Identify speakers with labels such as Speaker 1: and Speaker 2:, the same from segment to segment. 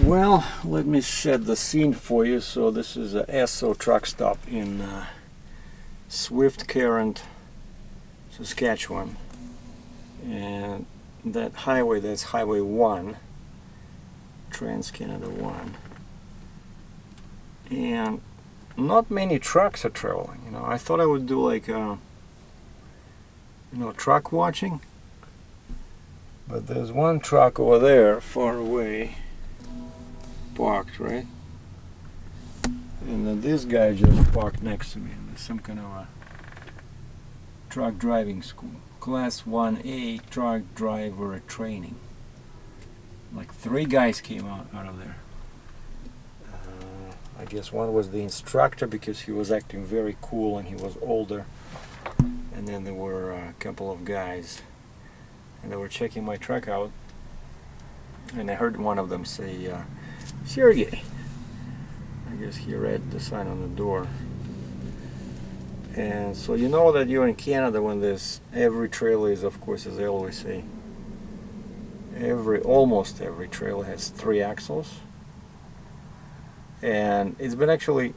Speaker 1: Well, let me set the scene for you. So this is a SO truck stop in Swift Current, Saskatchewan, and that highway, that's Highway 1, Trans-Canada 1, and not many trucks are traveling. I thought I would do like truck watching, but there's one truck over there far away parked, right? And then this guy just parked next to me. There's some kind of a truck driving school, Class 1A truck driver training. Like 3 guys came out of there. I guess one was the instructor because he was acting very cool and he was older, and then there were a couple of guys and they were checking my truck out, and I heard one of them say, Sergey. I guess he read the sign on the door. And so you know that you're in Canada when there's every trailer is, of course, as they always say, almost every trailer has 3 axles. And it's been actually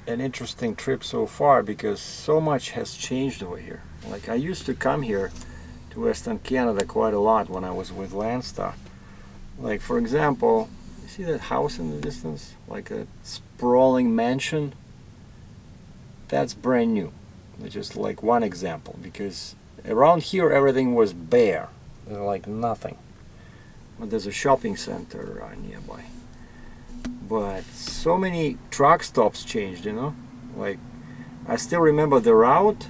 Speaker 1: an interesting trip so far because so much has changed over here. Like, I used to come here to Western Canada quite a lot when I was with Landstar. Like, for example, you see that house in the distance? Like a sprawling mansion? That's brand new. It's just like one example, because around here everything was bare. There's like nothing. But there's a shopping center nearby. But so many truck stops changed, Like, I still remember the route,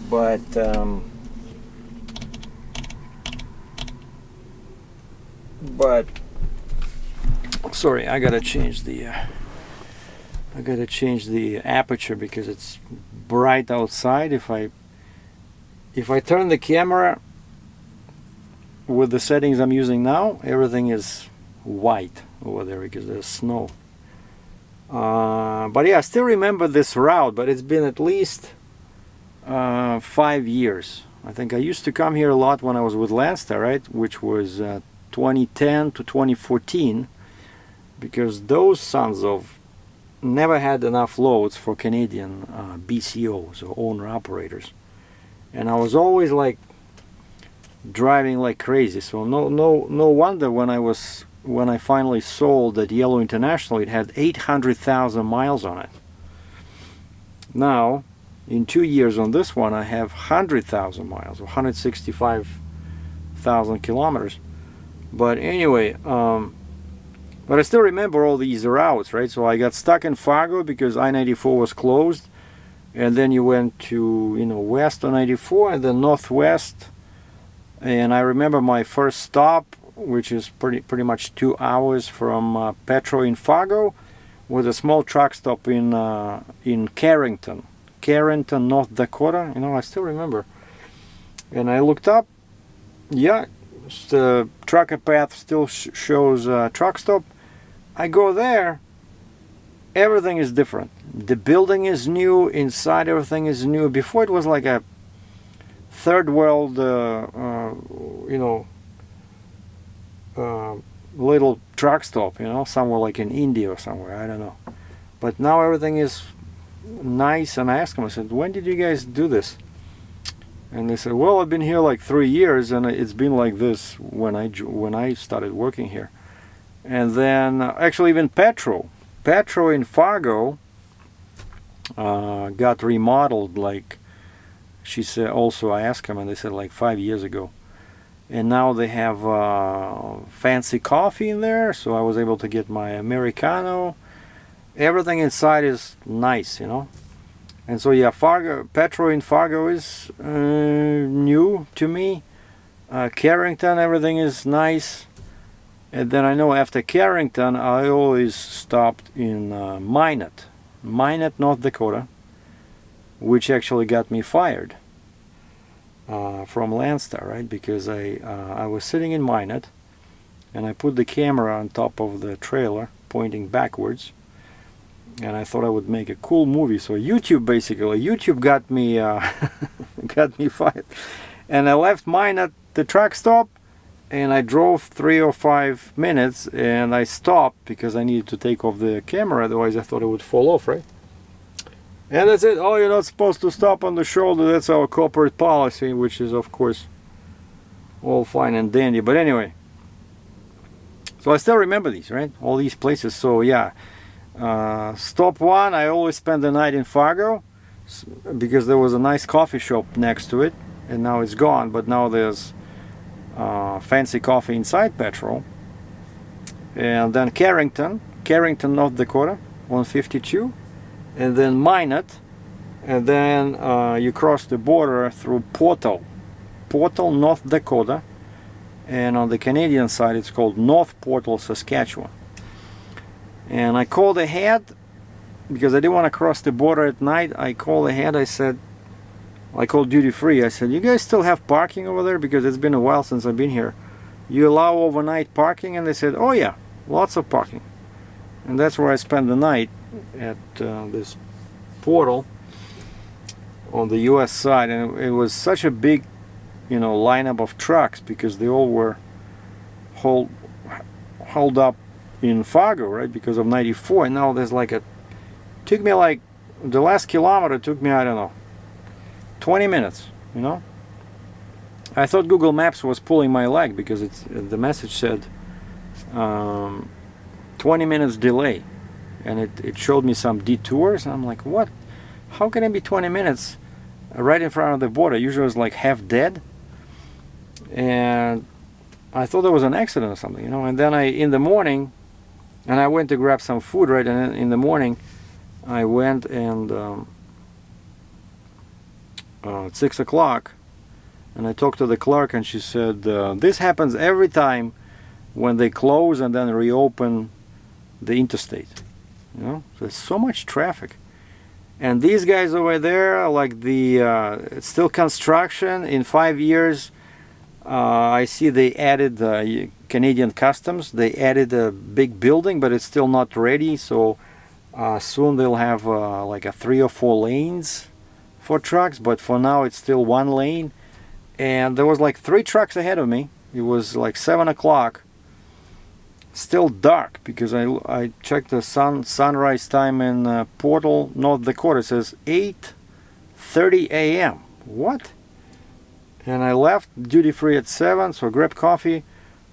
Speaker 1: but sorry, I gotta change the aperture because it's bright outside. If I turn the camera with the settings I'm using now, everything is white over there because there's snow. But yeah, I still remember this route, but it's been at least 5 years. I think I used to come here a lot when I was with Landstar, right, which was 2010 to 2014, because those sons of never had enough loads for Canadian BCOs or owner operators, and I was always like driving like crazy. So no wonder when I finally sold that Yellow International, it had 800,000 miles on it. Now, in 2 years on this one, I have 100,000 miles, or 165,000 kilometers. But anyway, but I still remember all these routes, right? So I got stuck in Fargo because I-94 was closed, and then you went to west on 94 and then northwest. And I remember my first stop, which is pretty much 2 hours from Petro in Fargo, was a small truck stop in Carrington, North Dakota. I still remember. And I looked up, yeah, the trucker path still shows truck stop. I go there, everything is different. The building is new, inside everything is new. Before it was like a third world, little truck stop, somewhere like in India or somewhere, I don't know. But now everything is nice, and I asked them, I said, when did you guys do this? And they said, well, I've been here like 3 years, and it's been like this when I started working here. And then actually even Petro in Fargo got remodeled, like she said. Also, I asked them, and they said like 5 years ago. And now they have fancy coffee in there, so I was able to get my Americano. Everything inside is nice, And so yeah, Petro in Fargo is new to me. Carrington, everything is nice. And then I know after Carrington, I always stopped in Minot, North Dakota, which actually got me fired from Landstar, right? Because I was sitting in Minot, and I put the camera on top of the trailer, pointing backwards, and I thought I would make a cool movie. So YouTube got me got me fired, and I left Minot, the truck stop, and I drove 3 or 5 minutes, and I stopped because I needed to take off the camera, otherwise I thought it would fall off, right? And that's it. Oh, you're not supposed to stop on the shoulder. That's our corporate policy, which is of course all fine and dandy. But anyway, so I still remember these, right? All these places. So yeah, stop one, I always spend the night in Fargo because there was a nice coffee shop next to it, and now it's gone, but now there's fancy coffee inside Petrol. And then Carrington, North Dakota, 152, and then Minot, and then you cross the border through Portal, North Dakota, and on the Canadian side it's called North Portal, Saskatchewan. And I called ahead because I didn't want to cross the border at night. I called ahead. I called duty free. I said, you guys still have parking over there? Because it's been a while since I've been here. You allow overnight parking? And they said, oh yeah, lots of parking. And that's where I spent the night, at this portal on the US side. And it was such a big, lineup of trucks because they all were hauled up in Fargo, right, because of 94. And now there's took me the last kilometer took me, I don't know, 20 minutes, I thought Google Maps was pulling my leg because the message said 20 minutes delay, and it showed me some detours, and I'm like, what? How can it be 20 minutes right in front of the border? Usually it's like half dead, and I thought there was an accident or something, and then in the morning, and I went to grab some food, right, and then in the morning I went and at 6 o'clock, and I talked to the clerk, and she said, this happens every time when they close and then reopen the interstate. There's so much traffic. And these guys over there, it's still construction. In 5 years, I see they added Canadian Customs. They added a big building, but it's still not ready. So soon they'll have a 3 or 4 lanes for trucks, but for now it's still 1 lane. And there was 3 trucks ahead of me. It was 7 o'clock, still dark, because I checked the sunrise time in Portal, North Dakota. It says 8:30 a.m. What? And I left duty free at 7, so I grabbed coffee.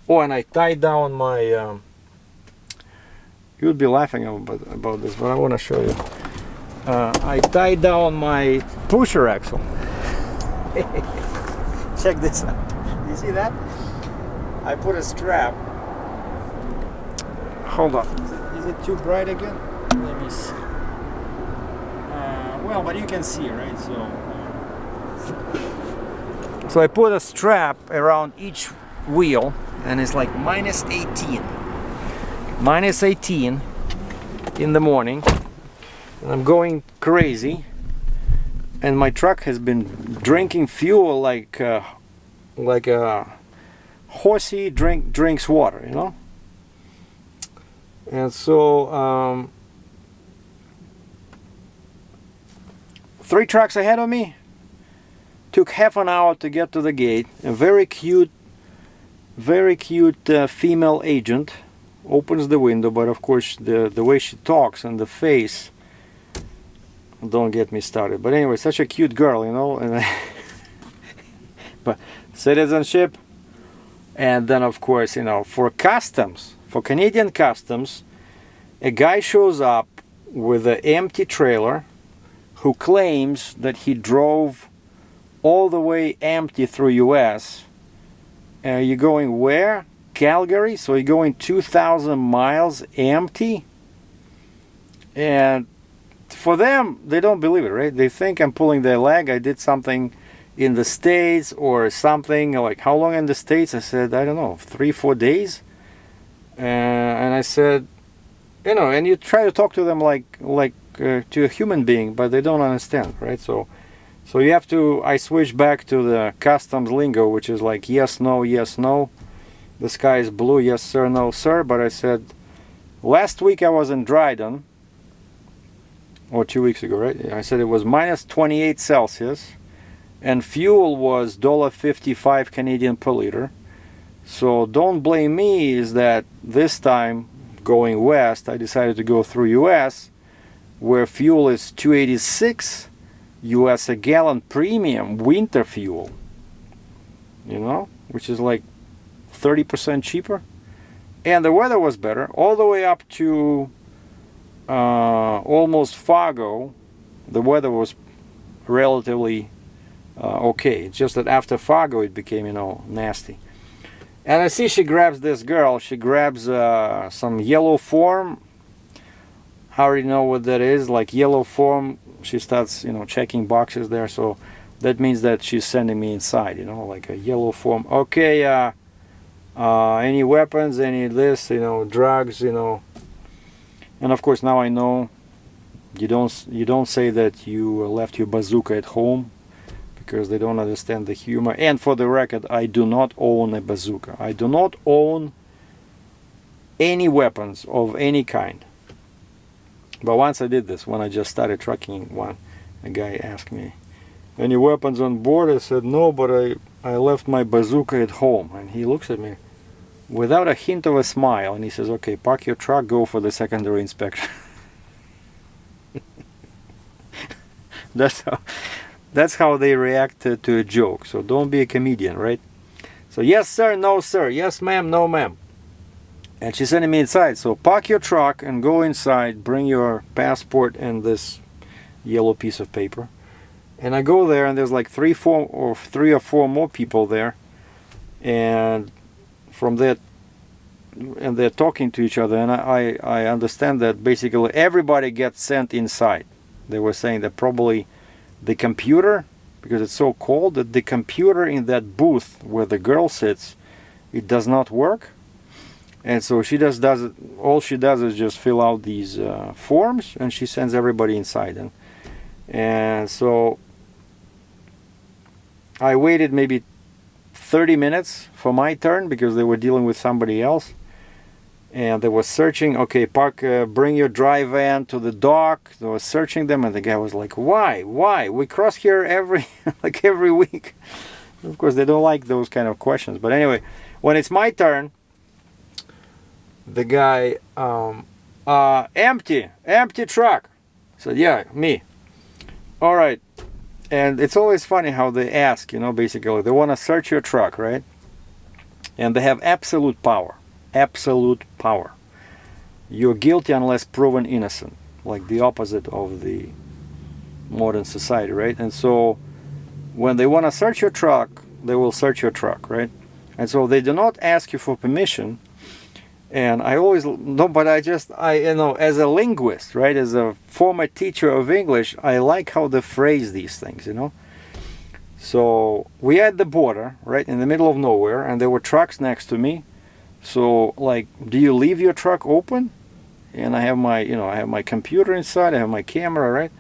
Speaker 1: Oh, and I tied down my you would be laughing about this, but I want to show you. I tied down my pusher axle. Check this out. You see that? I put a strap. Hold on. Is it too bright again? Let me see. Well, but you can see, right? So I put a strap around each wheel, and it's like minus 18 in the morning, and I'm going crazy, and my truck has been drinking fuel like a horsey drinks water, And so 3 trucks ahead of me. Took half an hour to get to the gate. A very cute female agent opens the window, but of course the way she talks and the face, don't get me started. But anyway, such a cute girl, and but citizenship. And then of course, for customs, for Canadian Customs, a guy shows up with an empty trailer who claims that he drove all the way empty through US. You're going where? Calgary? So you're going 2,000 miles empty? And for them, they don't believe it, right? They think I'm pulling their leg. I did something in the States or something. Like, how long in the States? I said, I don't know, 3-4 days. And I said, and you try to talk to them like to a human being, but they don't understand, right? So you have to, I switch back to the customs lingo, which is like yes, no, the sky is blue, yes sir, no sir. But I said, last week I was in Dryden, or 2 weeks ago, right? I said it was minus 28 Celsius, and fuel was $1.55 Canadian per liter. So don't blame me, is that this time going west, I decided to go through US, where fuel is $2.86 US a gallon premium winter fuel, you know, which is like 30% cheaper. And the weather was better all the way up to almost Fargo. The weather was relatively okay. It's just that after Fargo it became, you know, nasty. And I see she grabs this girl. She grabs some yellow form. I already know what that is, like yellow form. She starts, you know, checking boxes there. So that means that she's sending me inside, you know, like a yellow form. Okay, any weapons, any this, you know, drugs, you know. And of course now I know you don't say that you left your bazooka at home, because they don't understand the humor. And for the record, I do not own a bazooka. I do not own any weapons of any kind. But once I did this, when I just started trucking one, a guy asked me, any weapons on board? I said, no, but I left my bazooka at home. And he looks at me without a hint of a smile, and he says, okay, park your truck, go for the secondary inspection. That's how they react to a joke. So don't be a comedian, right? So yes sir, no sir, yes ma'am, no ma'am. And she's sending me inside. So park your truck and go inside, bring your passport and this yellow piece of paper. And I go there, and there's like three or four more people there. And from that, and they're talking to each other, and I understand that basically everybody gets sent inside. They were saying that probably the computer, because it's so cold, that the computer in that booth where the girl sits, it does not work. And so she just does it, all she does is just fill out these forms, and she sends everybody inside. And so I waited maybe 30 minutes for my turn, because they were dealing with somebody else. And they were searching, okay, park, bring your dry van to the dock. They were searching them, and the guy was like, why? We cross here every week. Of course, they don't like those kind of questions. But anyway, when it's my turn, the guy, empty truck. I said, yeah, me. All right. And it's always funny how they ask, you know, basically, they want to search your truck, right? And they have absolute power. Absolute power. You're guilty unless proven innocent, like the opposite of the modern society, right? And so when they want to search your truck, they will search your truck, right? And so they do not ask you for permission. And I always know, but I you know, as a linguist, right, as a former teacher of English, I like how they phrase these things, you know. So we had the border, right, in the middle of nowhere, and there were trucks next to me. So, like, do you leave your truck open? And I have my, you know, I have my computer inside, I have my camera, right?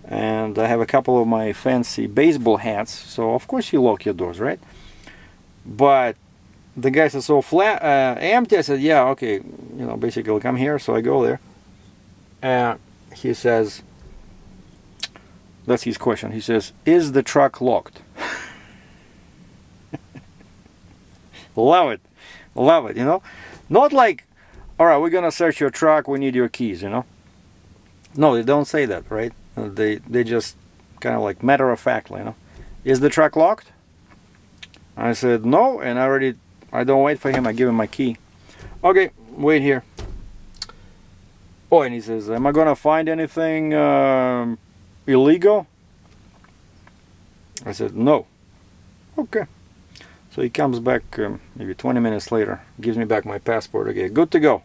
Speaker 1: And I have a couple of my fancy baseball hats. So, of course, you lock your doors, right? But the guy said, so flat, empty? I said, yeah, okay, you know, basically come here. So I go there. And he says, that's his question. He says, is the truck locked? Love it. Love it, you know. Not like, all right, we're going to search your truck, we need your keys, you know. No, they don't say that, right? They just kind of like matter of factly, you know. Is the truck locked? I said, no, and I don't wait for him, I give him my key. Okay, wait here. Oh, and he says, am I going to find anything illegal? I said, no. Okay. So he comes back maybe 20 minutes later, gives me back my passport. Okay, good to go.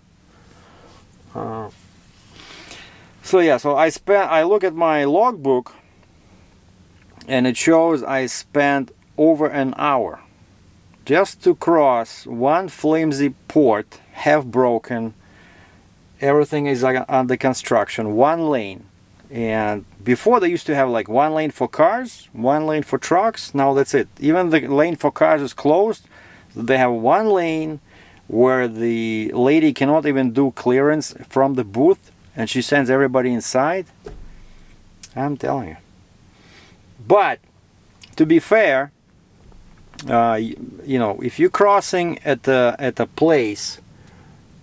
Speaker 1: So yeah, so I look at my logbook, and it shows I spent over an hour just to cross one flimsy port, half broken. Everything is like under construction, one lane. And before they used to have like one lane for cars, one lane for trucks. Now that's it. Even the lane for cars is closed. They have one lane where the lady cannot even do clearance from the booth, and she sends everybody inside. I'm telling you. But to be fair, you know, if you're crossing at a place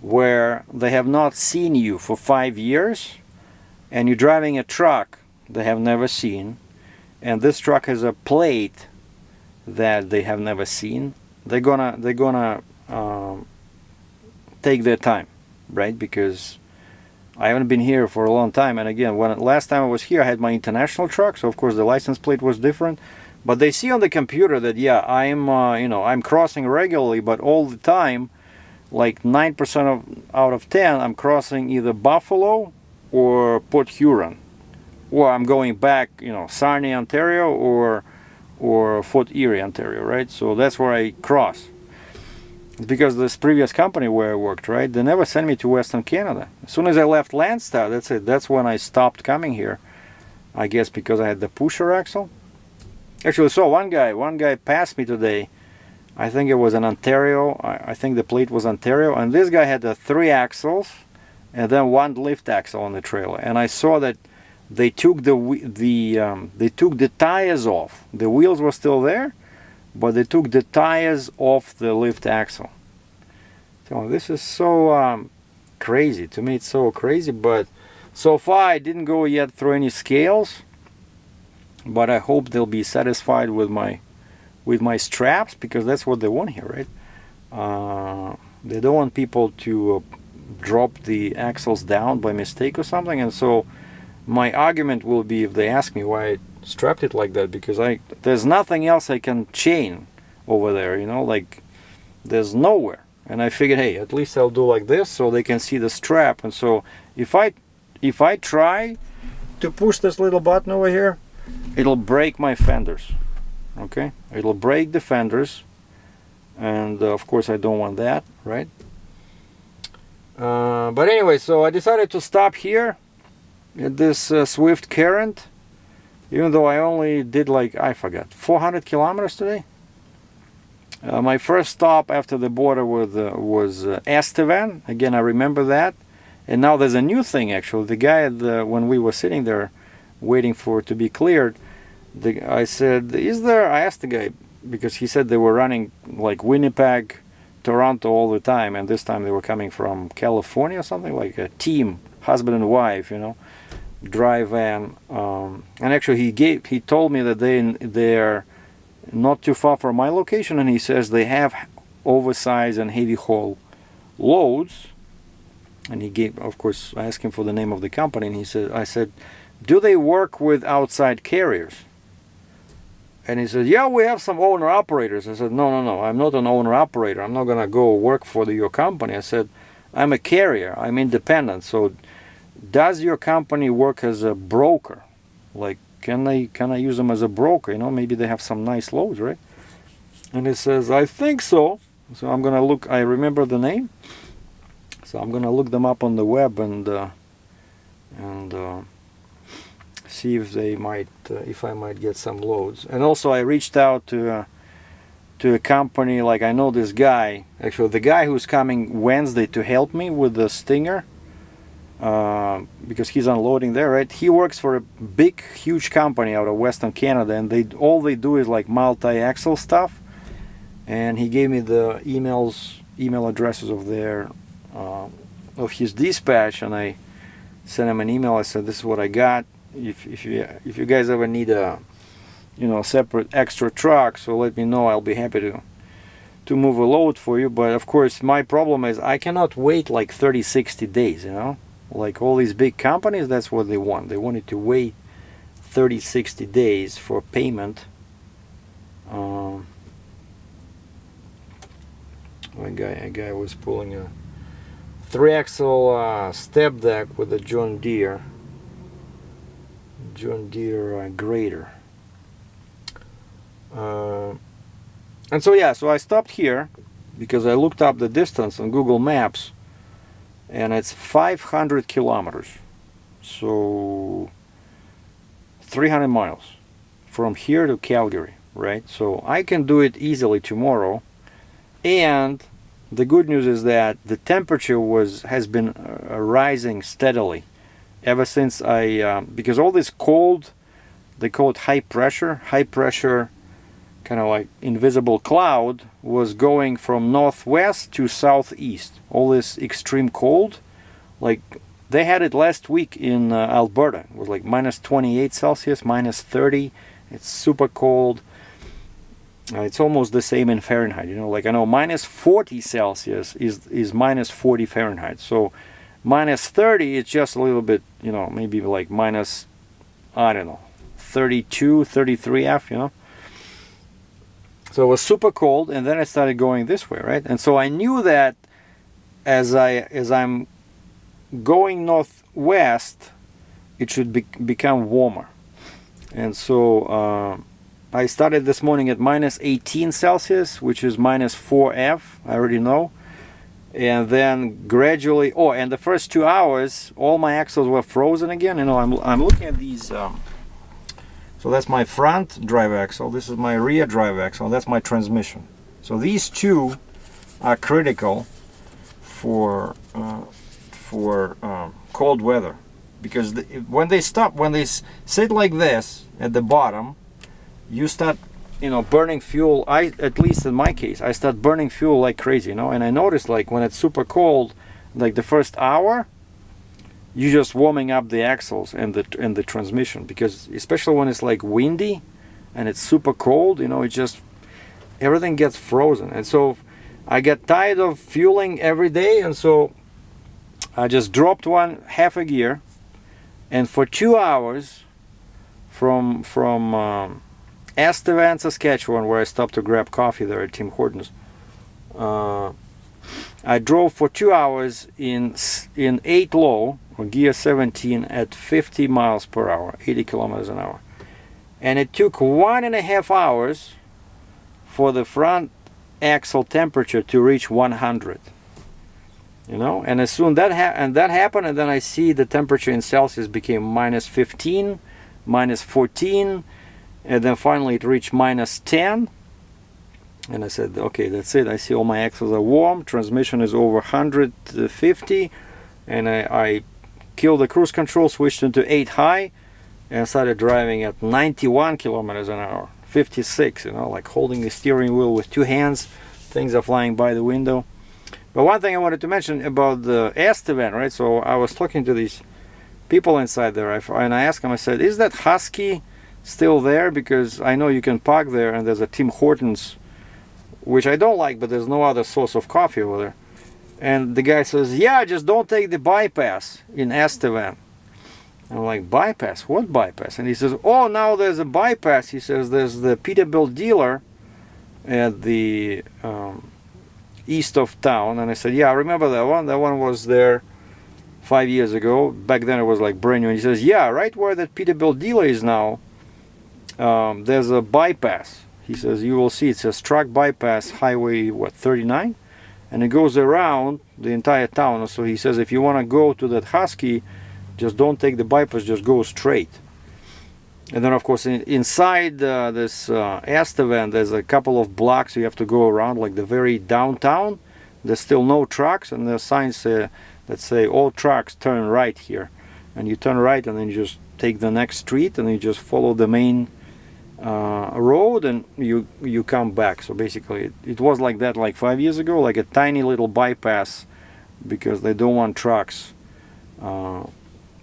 Speaker 1: where they have not seen you for 5 years, and you're driving a truck they have never seen, and this truck has a plate that they have never seen, they're gonna take their time, right? Because I haven't been here for a long time, and again, when last time I was here, I had my international truck, so of course the license plate was different. But they see on the computer that yeah, I'm you know, I'm crossing regularly, but all the time, like 9% out of 10, I'm crossing either Buffalo or Port Huron, or I'm going back, you know, Sarnia, Ontario, or Fort Erie, Ontario, right? So that's where I cross. It's because this previous company where I worked, right, they never sent me to Western Canada. As soon as I left Landstar, that's it. That's when I stopped coming here. I guess because I had the pusher axle. Actually, so one guy passed me today. I think it was in Ontario. I think the plate was Ontario, and this guy had the 3 axles and then 1 lift axle on the trailer. And I saw that they took they took the tires off. The wheels were still there, but they took the tires off the lift axle. So this is so crazy. To me, it's so crazy. But so far, I didn't go yet through any scales. But I hope they'll be satisfied with my straps, because that's what they want here, right? They don't want people to drop the axles down by mistake or something. And so my argument will be, if they ask me why I strapped it like that, because there's nothing else I can chain over there, you know, like there's nowhere. And I figured, hey, at least I'll do like this so they can see the strap. And so if I try to push this little button over here, it'll break my fenders. Okay, it'll break the fenders, and of course I don't want that, right? But anyway, so I decided to stop here at this Swift Current, even though I only did, like, I forgot, 400 kilometers today. My first stop after the border was Estevan. Again, I remember that. And now there's a new thing, actually. The guy when we were sitting there waiting for it to be cleared, I said, I asked the guy, because he said they were running like Winnipeg, Toronto all the time, and this time they were coming from California or something, like a team, husband and wife, you know, dry van. And actually he told me that they're not too far from my location, and he says they have oversized and heavy haul loads. And he gave, of course, I asked him for the name of the company, and I said, do they work with outside carriers? And he said, yeah, we have some owner-operators. I said, no, I'm not an owner-operator. I'm not going to go work for your company. I said, I'm a carrier. I'm independent. So does your company work as a broker? Like, can I use them as a broker? You know, maybe they have some nice loads, right? And he says, I think so. So I'm going to look. I remember the name. So I'm going to look them up on the web and see if they might, if I might get some loads. And also I reached out to a company, like I know this guy, actually the guy who's coming Wednesday to help me with the Stinger, because he's unloading there, right? He works for a big, huge company out of Western Canada, and all they do is like multi-axle stuff. And he gave me the email addresses of his dispatch, and I sent him an email. I said, this is what I got. If you guys ever need a separate extra truck, so let me know. I'll be happy to move a load for you. But of course my problem is I cannot wait like 30-60 days, you know, like all these big companies. That's what they want. They wanted to wait 30-60 days for payment. A guy was pulling a 3-axle step deck with a John Deere grader. And so yeah, so I stopped here because I looked up the distance on Google Maps, and it's 500 kilometers, so 300 miles from here to Calgary, right? So I can do it easily tomorrow. And the good news is that the temperature has been rising steadily ever since because all this cold, they call it high pressure kind of like invisible cloud was going from northwest to southeast. All this extreme cold, like they had it last week in Alberta. It was like minus 28 Celsius, minus 30. It's super cold. It's almost the same in Fahrenheit, you know. Like I know minus 40 Celsius is minus 40 Fahrenheit. So minus 30 is just a little bit, you know, maybe like minus, I don't know, 32, 33 F, you know. So it was super cold, and then I started going this way, right? And so I knew that as I'm going northwest, it should become warmer. And so I started this morning at minus 18 Celsius, which is minus 4 F, I already know. And then gradually, oh, and the first 2 hours, all my axles were frozen again. You know, I'm looking at these. So that's my front drive axle. This is my rear drive axle. That's my transmission. So these two are critical for cold weather, because when they stop, when they sit like this at the bottom, you start, you know, burning fuel. At least in my case, I start burning fuel like crazy, you know. And I noticed, like when it's super cold, like the first hour, you're just warming up the axles and the transmission, because especially when it's like windy and it's super cold, you know, it just, everything gets frozen. And so I get tired of fueling every day, and so I just dropped half a gear, and for 2 hours from Estevan, Saskatchewan, where I stopped to grab coffee there at Tim Hortons, I drove for 2 hours in 8 low, or gear 17, at 50 miles per hour, 80 kilometers an hour. And it took 1.5 hours for the front axle temperature to reach 100. You know, and as soon that happened, and then I see the temperature in Celsius became minus 15, minus 14, and then finally it reached minus 10. And I said, okay, that's it. I see all my axles are warm, transmission is over 150, and I killed the cruise control, switched into 8 high, and started driving at 91 kilometers an hour, 56, you know, like holding the steering wheel with 2 hands. Things are flying by the window. But one thing I wanted to mention about the Estevan, right? So I was talking to these people inside there, and I asked them, I said, is that Husky still there? Because I know you can park there, and there's a Tim Hortons, which I don't like, but there's no other source of coffee over there. And the guy says, yeah, just don't take the bypass in Estevan. I'm like, bypass? What bypass? And he says, oh, now there's a bypass. He says, there's the Peterbilt dealer at the east of town. And I said, yeah, I remember that one. That one was there 5 years ago. Back then it was like brand new. And he says, yeah, right where that Peterbilt dealer is now, there's a bypass. He says, you will see it says truck bypass highway, 39? And it goes around the entire town. So he says, if you want to go to that Husky, just don't take the bypass, just go straight. And then of course inside this Estevan, there's a couple of blocks you have to go around, like the very downtown. There's still no trucks, and there's signs that say all trucks turn right here. And you turn right, and then you just take the next street, and you just follow the main road, and you come back. So basically it was like that like 5 years ago, like a tiny little bypass, because they don't want trucks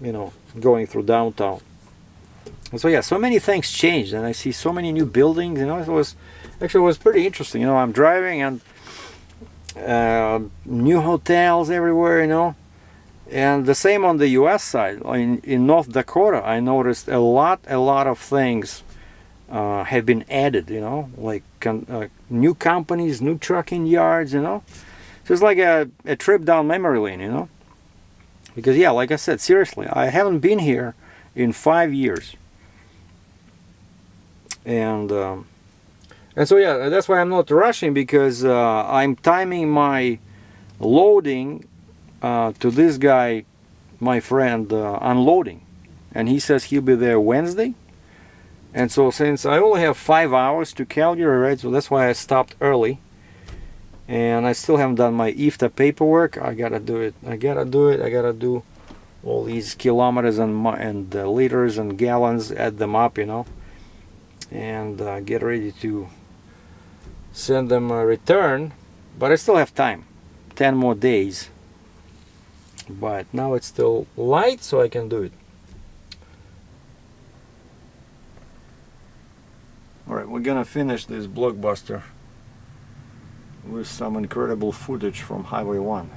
Speaker 1: you know, going through downtown. And so yeah, so many things changed, and I see so many new buildings, you know. It was pretty interesting, you know. I'm driving, and new hotels everywhere, you know. And the same on the US side. In North Dakota, I noticed a lot of things have been added, you know, like new companies, new trucking yards, you know. So it's like a trip down memory lane, you know. Because yeah, like I said, seriously, I haven't been here in 5 years. And so yeah, that's why I'm not rushing, because I'm timing my loading to this guy, my friend, unloading. And he says he'll be there Wednesday. And so since I only have 5 hours to Calgary, right, so that's why I stopped early. And I still haven't done my IFTA paperwork. I gotta do it. I gotta do all these kilometers and liters and gallons, add them up, you know, and get ready to send them a return, but I still have time, 10 more days. But now it's still light, so I can do it. Alright, we're gonna finish this blockbuster with some incredible footage from Highway 1.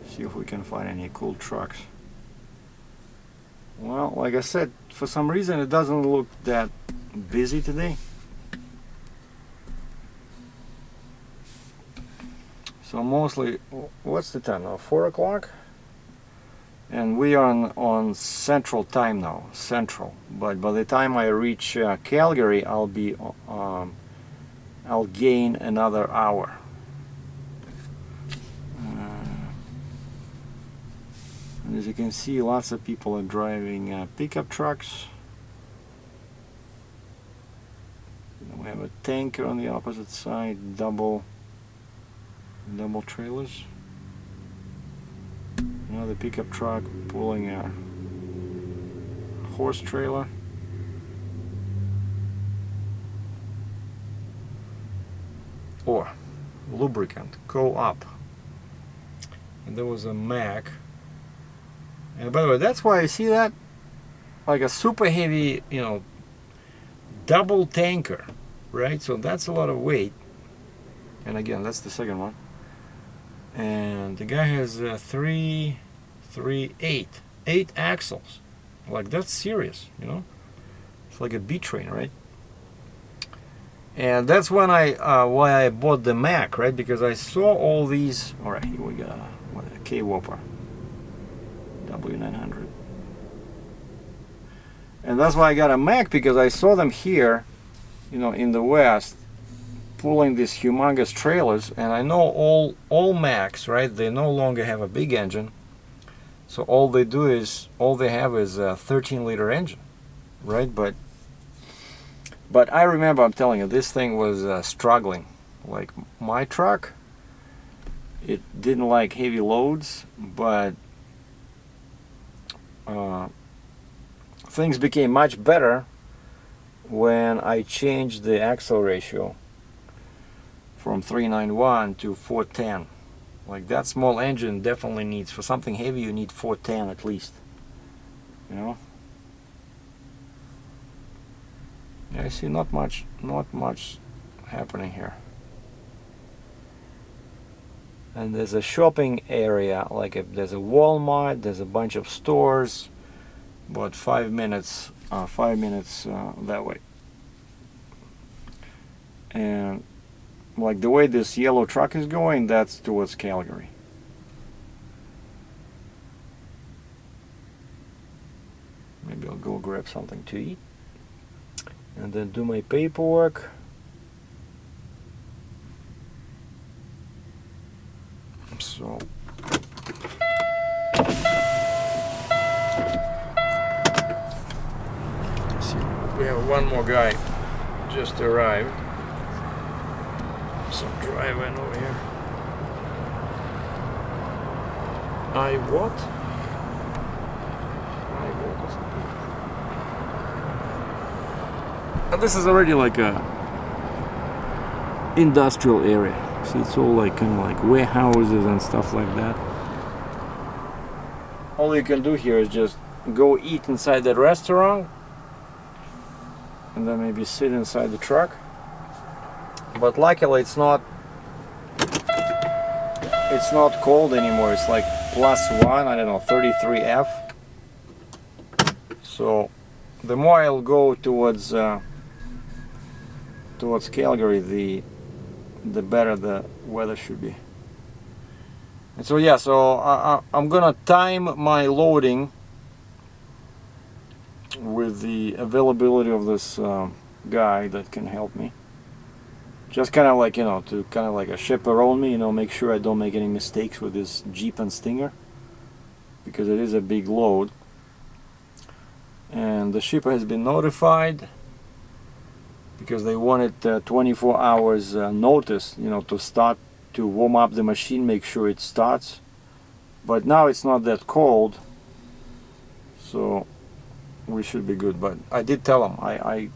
Speaker 1: See if we can find any cool trucks. Well, like I said, for some reason it doesn't look that busy today. So mostly, what's the time now? 4 o'clock? And we are on Central Time now, Central. But by the time I reach Calgary, I'll gain another hour. And as you can see, lots of people are driving pickup trucks. We have a tanker on the opposite side, double trailers. Another pickup truck pulling a horse trailer. Or lubricant, go up. And there was a Mack. And by the way, that's why I see that like a super heavy, double tanker, right? So that's a lot of weight. And again, that's the second one. And the guy has 8 axles. Like, that's serious, It's like a B train, right? And that's when why I bought the Mack, right? Because I saw all these. All right, here we got a K-Whopper W900. And that's why I got a Mack, because I saw them here, in the West, pulling these humongous trailers. And I know all Macks, right? They no longer have a big engine. So all they have is a 13-liter engine, right? But I remember, I'm telling you, this thing was struggling. Like my truck, it didn't like heavy loads, but things became much better when I changed the axle ratio from 391 to 410. Like, that small engine definitely needs, for something heavy, you need 410 at least. Yeah, I see not much happening here. And there's a shopping area, there's a Walmart, there's a bunch of stores, about 5 minutes that way. And like the way this yellow truck is going, that's towards Calgary. Maybe I'll go grab something to eat and then do my paperwork. So let's see, we have one more guy just arrived. Some driving over here. What? And this is already like a industrial area. So it's all like kind of like warehouses and stuff like that. All you can do here is just go eat inside that restaurant and then maybe sit inside the truck. But luckily it's not cold anymore. It's like +1, I don't know, 33F. So the more I'll go towards Calgary, the better the weather should be. And so yeah, so I'm gonna time my loading with the availability of this guy that can help me. Just kind of like, to kind of like a chaperone me, make sure I don't make any mistakes with this Jeep and Stinger, because it is a big load. And the shipper has been notified, because they wanted 24 hours notice, to start, to warm up the machine, make sure it starts. But now it's not that cold, so we should be good. But I did tell them, I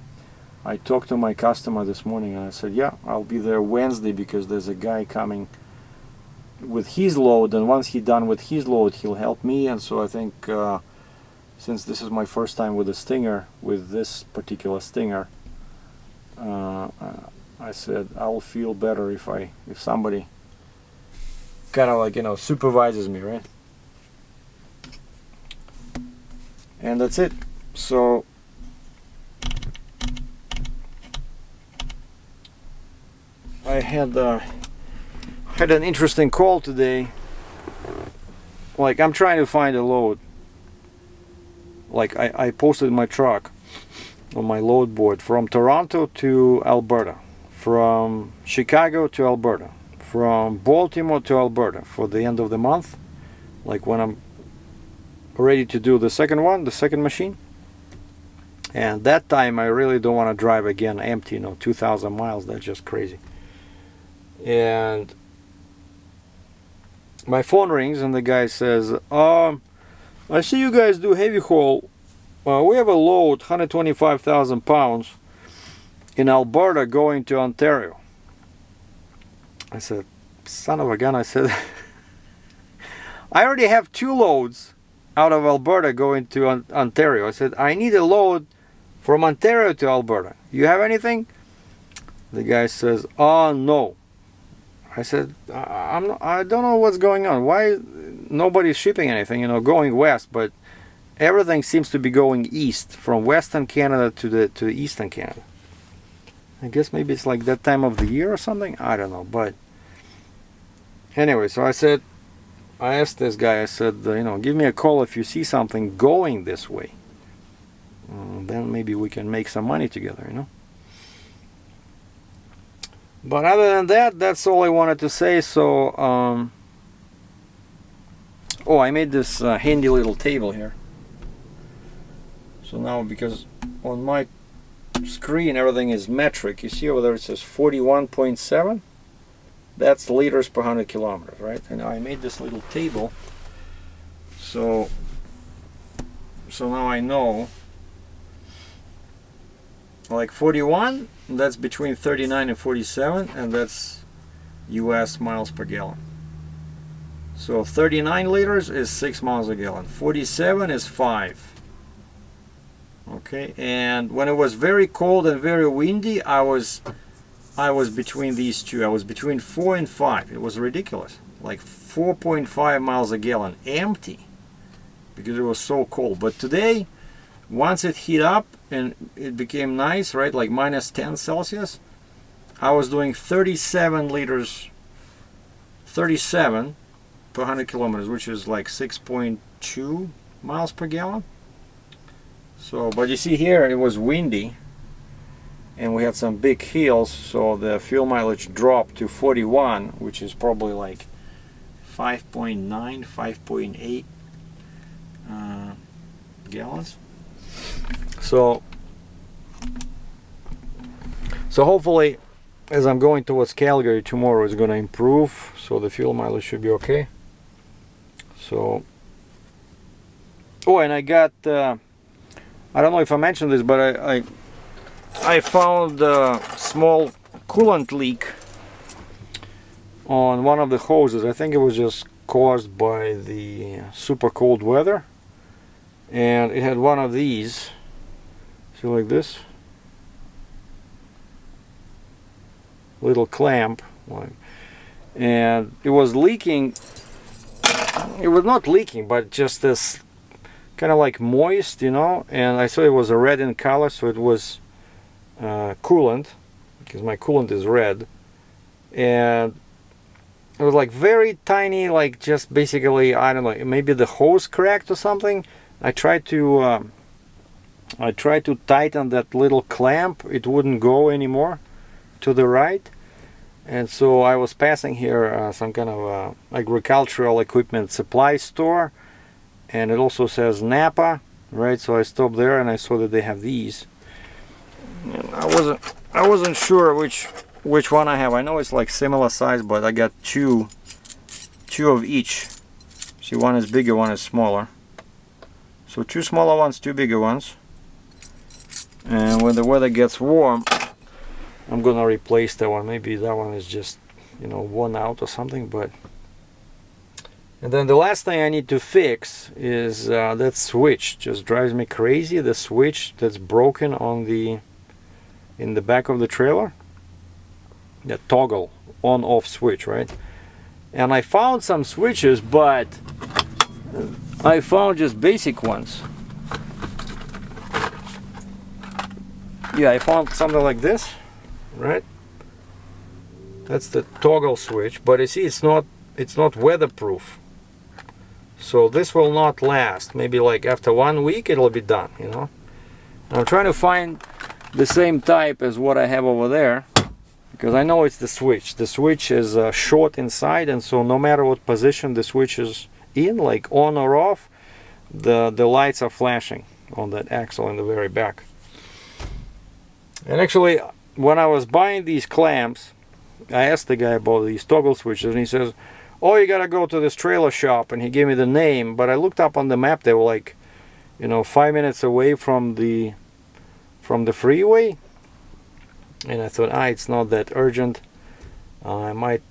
Speaker 1: I talked to my customer this morning and I said, yeah, I'll be there Wednesday because there's a guy coming with his load, and once he's done with his load he'll help me. And so I think since this is my first time with a Stinger, with this particular Stinger, I said I'll feel better if somebody kind of like, you know, supervises me, right? And that's it. So I had an interesting call today. Like, I'm trying to find a load. Like, I posted my truck on my load board from Toronto to Alberta, from Chicago to Alberta, from Baltimore to Alberta for the end of the month, like when I'm ready to do the second one, the second machine. And that time I really don't want to drive again empty, you know, 2,000 miles. That's just crazy. And my phone rings and the guy says, I see you guys do heavy haul. We have a load, 125,000 pounds in Alberta going to Ontario. I said, son of a gun, I said, I already have 2 loads out of Alberta going to Ontario. I said, I need a load from Ontario to Alberta. You have anything? The guy says, oh, no. I said, I don't know what's going on. Why nobody's shipping anything, you know, going west, but everything seems to be going east, from Western Canada to Eastern Canada. I guess maybe it's like that time of the year or something. I don't know. But anyway, so I asked this guy, I said, you know, give me a call if you see something going this way. Then maybe we can make some money together, you know. But other than that, that's all I wanted to say. So, oh, I made this handy little table here. So now, because on my screen everything is metric, you see over there it says 41.7. That's liters per 100 kilometers, right? And I made this little table. So now I know, like 41, that's between 39 and 47, and that's US miles per gallon. So 39 liters is 6 miles a gallon. 47 is 5. Okay, and when it was very cold and very windy, I was between these two. I was between 4 and 5. It was ridiculous. Like 4.5 miles a gallon empty, because it was so cold. But today, once it heat up and it became nice, right, like minus 10 Celsius, I was doing 37 liters, 37 per 100 kilometers, which is like 6.2 miles per gallon. So, but you see here, it was windy and we had some big hills, so the fuel mileage dropped to 41, which is probably like 5.9, 5.8 gallons. So hopefully, as I'm going towards Calgary tomorrow, it's going to improve, so the fuel mileage should be okay. So, oh, and I got, I don't know if I mentioned this, but I found a small coolant leak on one of the hoses. I think it was just caused by the super cold weather, and it had one of these, see, like this little clamp, and it was leaking. It was not leaking, but just this kind of like moist, you know, and I saw it was a red in color, so it was coolant, because my coolant is red, and it was like very tiny, like just basically, I don't know, maybe the hose cracked or something. I tried to tighten that little clamp. It wouldn't go anymore to the right, and so I was passing here some kind of agricultural equipment supply store, and it also says Napa, right? So I stopped there and I saw that they have these. And I wasn't sure which one I have. I know it's like similar size, but I got two of each. See, one is bigger, one is smaller. So 2 smaller ones, 2 bigger ones. And when the weather gets warm, I'm gonna replace that one. Maybe that one is just, you know, worn out or something. But and then the last thing I need to fix is that switch. Just drives me crazy. The switch that's broken on the in the back of the trailer. That toggle on-off switch, right? And I found some switches, but I found just basic ones. Yeah, I found something like this, right? That's the toggle switch, but you see, it's not weatherproof. So this will not last. Maybe like after 1 week it'll be done, you know. I'm trying to find the same type as what I have over there, because I know it's the switch. The switch is short inside, and so no matter what position the switch is in, like on or off, the lights are flashing on that axle in the very back. And actually, when I was buying these clamps, I asked the guy about these toggle switches, and he says, oh, you gotta go to this trailer shop, and he gave me the name. But I looked up on the map, they were like, you know, 5 minutes away from the freeway. And I thought, it's not that urgent. I might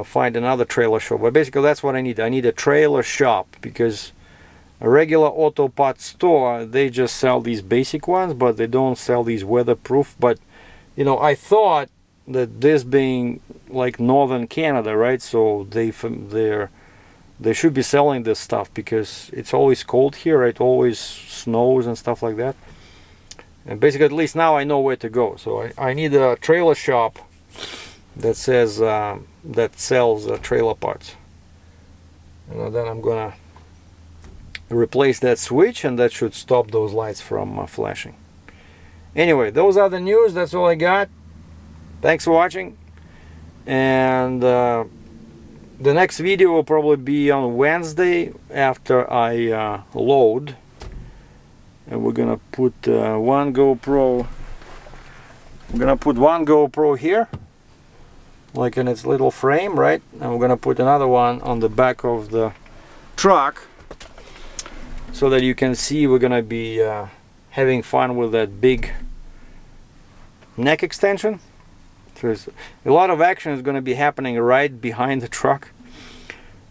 Speaker 1: find another trailer shop. But basically that's what I need. I need a trailer shop, because a regular auto parts store, they just sell these basic ones, but they don't sell these weatherproof. But you know, I thought that this being like northern Canada, right, so they should be selling this stuff, because it's always cold here, it always snows and stuff like that. And basically, at least now I know where to go. So I need a trailer shop that says that sells trailer parts. And then I'm gonna replace that switch, and that should stop those lights from flashing. Anyway, those are the news. That's all I got. Thanks for watching. And the next video will probably be on Wednesday after I load. And we're gonna put one GoPro. I'm gonna put one GoPro here, like in its little frame, right? And we're gonna put another one on the back of the truck, so that you can see we're gonna be having fun with that big neck extension. So a lot of action is gonna be happening right behind the truck,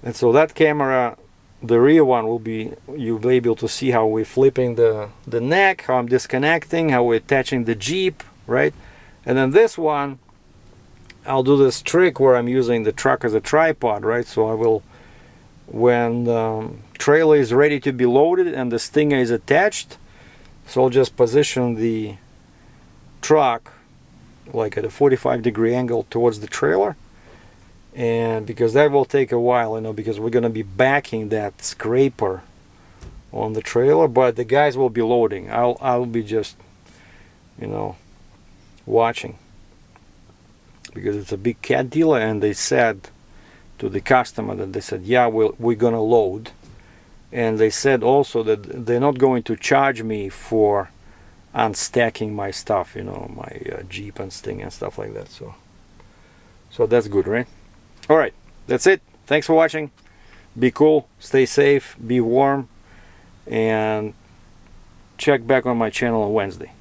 Speaker 1: and so that camera, the rear one, will be, you'll be able to see how we're flipping the neck, how I'm disconnecting, how we're attaching the Jeep, right? And then this one, I'll do this trick where I'm using the truck as a tripod, right? So I will, when the trailer is ready to be loaded and the Stinger is attached, so I'll just position the truck like at a 45-degree angle towards the trailer. And because that will take a while, you know, because we're going to be backing that scraper on the trailer, but the guys will be loading. I'll be just, you know, watching, because it's a big cat dealer, and they said to the customer that they said, yeah, we're going to load. And they said also that they're not going to charge me for unstacking my stuff, you know, my Jeep and Sting and stuff like that. So that's good, right? All right, that's it. Thanks for watching. Be cool, stay safe, be warm, and check back on my channel on Wednesday.